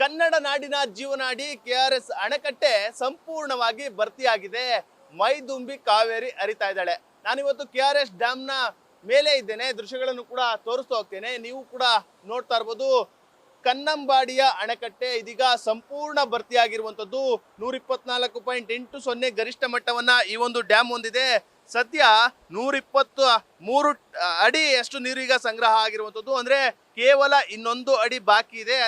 ಕನ್ನಡ ನಾಡಿನ ಜೀವನಾಡಿ ಕೆಆರ್ಎಸ್ ಅಣೆಕಟ್ಟೆ ಸಂಪೂರ್ಣವಾಗಿ ಭರ್ತಿಯಾಗಿದೆ. ಮೈದುಂಬಿ ಕಾವೇರಿ ಹರಿತಾ ಇದ್ದಾಳೆ. ನಾನಿವತ್ತು ಕೆಆರ್ಎಸ್ ಡ್ಯಾಮ್ನ ಮೇಲೆ ಇದ್ದೇನೆ. ದೃಶ್ಯಗಳನ್ನು ಕೂಡ ತೋರಿಸ್ತಾ ಹೋಗ್ತೇನೆ. ನೀವು ಕೂಡ ನೋಡ್ತಾ ಇರ್ಬೋದು. ಕನ್ನಂಬಾಡಿಯ ಅಣೆಕಟ್ಟೆ ಇದೀಗ ಸಂಪೂರ್ಣ ಭರ್ತಿಯಾಗಿರುವಂತದ್ದು. 124.80 ಗರಿಷ್ಠ ಮಟ್ಟವನ್ನ ಈ ಒಂದು ಡ್ಯಾಮ್ ಹೊಂದಿದೆ. ಸದ್ಯ 123 ಅಡಿ ಅಷ್ಟು ನೀರು ಈಗ ಸಂಗ್ರಹ ಆಗಿರುವಂತದ್ದು. ಅಂದ್ರೆ ಕೇವಲ ಇನ್ನೊಂದು ಅಡಿ ಬಾಕಿ ಇದೆ.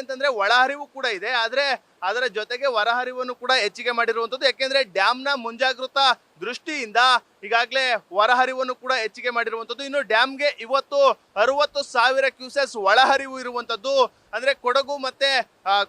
ಅಂತಂದ್ರೆ ಒಳಹರಿವು ಕೂಡ ಇದೆ. ಆದ್ರೆ ಅದರ ಜೊತೆಗೆ ಹೊರಹರಿವನ್ನು ಕೂಡ ಹೆಚ್ಚಿಗೆ ಮಾಡಿರುವಂತದ್ದು. ಯಾಕೆಂದ್ರೆ ಡ್ಯಾಮ್ನ ಮುಂಜಾಗೃತಾ ದೃಷ್ಟಿಯಿಂದ ಈಗಾಗಲೇ ಹೊರಹರಿವನ್ನು ಕೂಡ ಹೆಚ್ಚಿಗೆ ಮಾಡಿರುವಂತದ್ದು. ಇನ್ನು ಡ್ಯಾಮ್ಗೆ ಇವತ್ತು 60,000 ಕ್ಯೂಸೆಸ್ ಒಳಹರಿವು ಇರುವಂತದ್ದು. ಅಂದ್ರೆ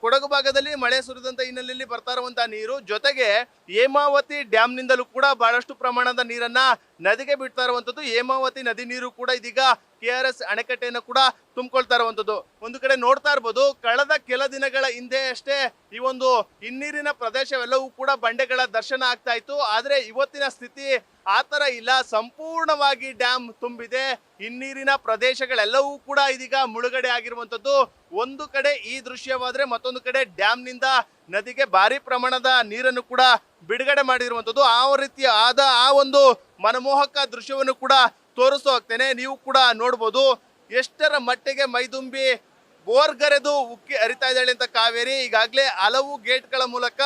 ಕೊಡಗು ಭಾಗದಲ್ಲಿ ಮಳೆ ಸುರಿದಂತ ಹಿನ್ನೆಲೆಯಲ್ಲಿ ಬರ್ತಾ ಇರುವಂತಹ ನೀರು ಜೊತೆಗೆ ಹೇಮಾವತಿ ಡ್ಯಾಮ್ನಿಂದಲೂ ಕೂಡ ಬಹಳಷ್ಟು ಪ್ರಮಾಣದ ನೀರನ್ನ ನದಿಗೆ ಬಿಡ್ತಾ ಇರುವಂತದ್ದು. ಹೇಮಾವತಿ ನದಿ ನೀರು ಕೂಡ ಇದೀಗ ಕೆಆರ್ಎಸ್ ಅಣೆಕಟ್ಟೆಯನ್ನು ಕೂಡ ತುಂಬಿಕೊಳ್ತಾ ಇರುವಂತದ್ದು. ಒಂದು ಕಡೆ ನೋಡ್ತಾ ಇರ್ಬೋದು, ಕಳೆದ ಕೆಲ ದಿನಗಳ ಹಿಂದೆ ಅಷ್ಟೇ ಈ ಒಂದು ಹಿನ್ನೀರಿನ ಪ್ರದೇಶವೆಲ್ಲವೂ ಕೂಡ ಬಂಡೆಗಳ ದರ್ಶನ ಆಗ್ತಾ ಇತ್ತು. ಆದ್ರೆ ಇವತ್ತಿನ ಸ್ಥಿತಿ ಆತರ ಇಲ್ಲ. ಸಂಪೂರ್ಣವಾಗಿ ಡ್ಯಾಮ್ ತುಂಬಿದೆ. ಹಿನ್ನೀರಿನ ಪ್ರದೇಶಗಳೆಲ್ಲವೂ ಕೂಡ ಇದೀಗ ಮುಳುಗಡೆ ಆಗಿರುವಂತದ್ದು. ಒಂದು ಕಡೆ ಈ ದೃಶ್ಯವಾದ್ರೆ ಮತ್ತೊಂದು ಕಡೆ ಡ್ಯಾಮ್ನಿಂದ ನದಿಗೆ ಭಾರಿ ಪ್ರಮಾಣದ ನೀರನ್ನು ಕೂಡ ಬಿಡುಗಡೆ ಮಾಡಿರುವಂತದ್ದು. ಆ ಒಂದು ಮನಮೋಹಕ ದೃಶ್ಯವನ್ನು ಕೂಡ ತೋರಿಸ್ತಾ ಹೋಗ್ತೇನೆ. ನೀವು ಕೂಡ ನೋಡ್ಬೋದು ಎಷ್ಟರ ಮಟ್ಟಿಗೆ ಮೈದುಂಬಿ ಬೋರ್ಗರೆದು ಉಕ್ಕಿ ಹರಿತಾ ಇದ್ದಾಳೆ ಅಂತ ಕಾವೇರಿ. ಈಗಾಗಲೇ ಹಲವು ಗೇಟ್ಗಳ ಮೂಲಕ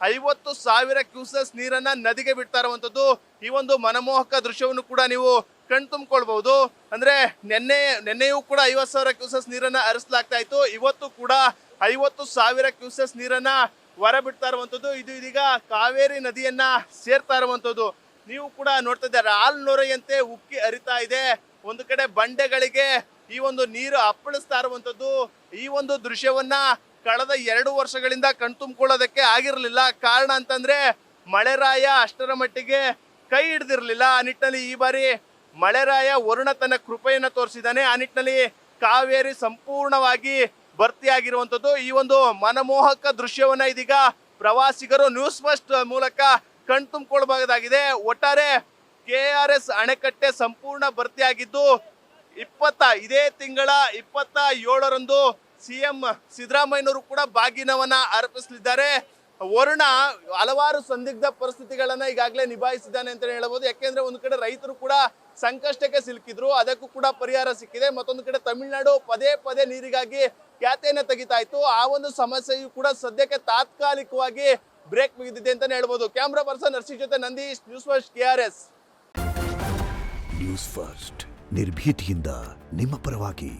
50,000 ಕ್ಯೂಸೆಸ್ ನೀರನ್ನ ನದಿಗೆ ಬಿಡ್ತಾ ಇರುವಂತದ್ದು. ಈ ಒಂದು ಮನಮೋಹಕ ದೃಶ್ಯವನ್ನು ಕೂಡ ನೀವು ಕಣ್ತುಂಬಿಕೊಳ್ಬಹುದು. ಅಂದ್ರೆ ನೆನ್ನೆಯೂ ಕೂಡ 50,000 ಕ್ಯೂಸೆಸ್ ನೀರನ್ನ ಹರಿಸಲಾಗ್ತಾ ಇತ್ತು. ಇವತ್ತು ಕೂಡ 50,000 ಕ್ಯೂಸೆಸ್ ನೀರನ್ನ ಹೊರ ಬಿಡ್ತಾ ಇರುವಂತದ್ದು. ಇದು ಇದೀಗ ಕಾವೇರಿ ನದಿಯನ್ನ ಸೇರ್ತಾ ಇರುವಂತದ್ದು. ನೀವು ಕೂಡ ನೋಡ್ತಾ ಇದ್ದಾರೆ, ಹಾಲ್ನೊರೆಯಂತೆ ಉಕ್ಕಿ ಹರಿತಾ ಇದೆ. ಒಂದು ಕಡೆ ಬಂಡೆಗಳಿಗೆ ಈ ಒಂದು ನೀರು ಅಪ್ಪಳಿಸ್ತಾ ಇರುವಂತದ್ದು. ಈ ಒಂದು ದೃಶ್ಯವನ್ನ ಕಳೆದ 2 ವರ್ಷಗಳಿಂದ ಕಣ್ತುಂಬಿಕೊಳ್ಳೋದಕ್ಕೆ ಆಗಿರಲಿಲ್ಲ. ಕಾರಣ ಅಂತಂದ್ರೆ ಮಳೆರಾಯ ಅಷ್ಟರ ಮಟ್ಟಿಗೆ ಕೈ ಹಿಡ್ದಿರ್ಲಿಲ್ಲ. ಆ ನಿಟ್ಟಿನಲ್ಲಿ ಈ ಬಾರಿ ಮಳೆರಾಯ ವರುಣ ತನ್ನ ಕೃಪೆಯನ್ನ ತೋರಿಸಿದ್ದಾನೆ. ಆ ನಿಟ್ಟಿನಲ್ಲಿ ಕಾವೇರಿ ಸಂಪೂರ್ಣವಾಗಿ ಭರ್ತಿಯಾಗಿರುವಂತದ್ದು. ಈ ಒಂದು ಮನಮೋಹಕ ದೃಶ್ಯವನ್ನ ಇದೀಗ ಪ್ರವಾಸಿಗರು ನ್ಯೂಸ್ ಫಸ್ಟ್ ಮೂಲಕ ಕಣ್ತುಂಬಿಕೊಳ್ಬಹುದಾಗಿದೆ. ಒಟ್ಟಾರೆ ಕೆಆರ್ಎಸ್ ಅಣೆಕಟ್ಟೆ ಸಂಪೂರ್ಣ ಭರ್ತಿಯಾಗಿದ್ದು ಇದೇ ತಿಂಗಳ 27ರಂದು ಸಿಎಂ ಸಿದ್ದರಾಮಯ್ಯನವರು ಕೂಡ ಬಾಗಿನವನ್ನ ಅರ್ಪಿಸಲಿದ್ದಾರೆ. ವರುಣ ಹಲವಾರು ಸಂದಿಗ್ಧ ಪರಿಸ್ಥಿತಿಗಳನ್ನ ಈಗಾಗಲೇ ನಿಭಾಯಿಸಿದ್ದಾನೆ ಅಂತ ಹೇಳಬಹುದು. ಯಾಕೆಂದ್ರೆ ಒಂದು ಕಡೆ ರೈತರು ಕೂಡ ಸಂಕಷ್ಟಕ್ಕೆ ಸಿಲುಕಿದ್ರು, ಅದಕ್ಕೂ ಕೂಡ ಪರಿಹಾರ ಸಿಕ್ಕಿದೆ. ಮತ್ತೊಂದು ಕಡೆ ತಮಿಳುನಾಡು ಪದೇ ನೀರಿಗಾಗಿ ಖ್ಯಾತೆಯನ್ನ ತೆಗಿತಾ ಇತ್ತು. ಆ ಒಂದು ಸಮಸ್ಯೆಯು ಕೂಡ ಸದ್ಯಕ್ಕೆ ತಾತ್ಕಾಲಿಕವಾಗಿ ಬ್ರೇಕ್ ಬಿದ್ದಿದೆ ಅಂತ ಹೇಳ್ಬೋದು. ಕ್ಯಾಮ್ರಾ ಪರ್ಸನ್ ಹರ್ಷಿತ್ ಜೊತೆ Nandish, news first KRS. News first ನಿರ್ಭೀತಿಯಿಂದ ನಿಮ್ಮ ಪರವಾಗಿ.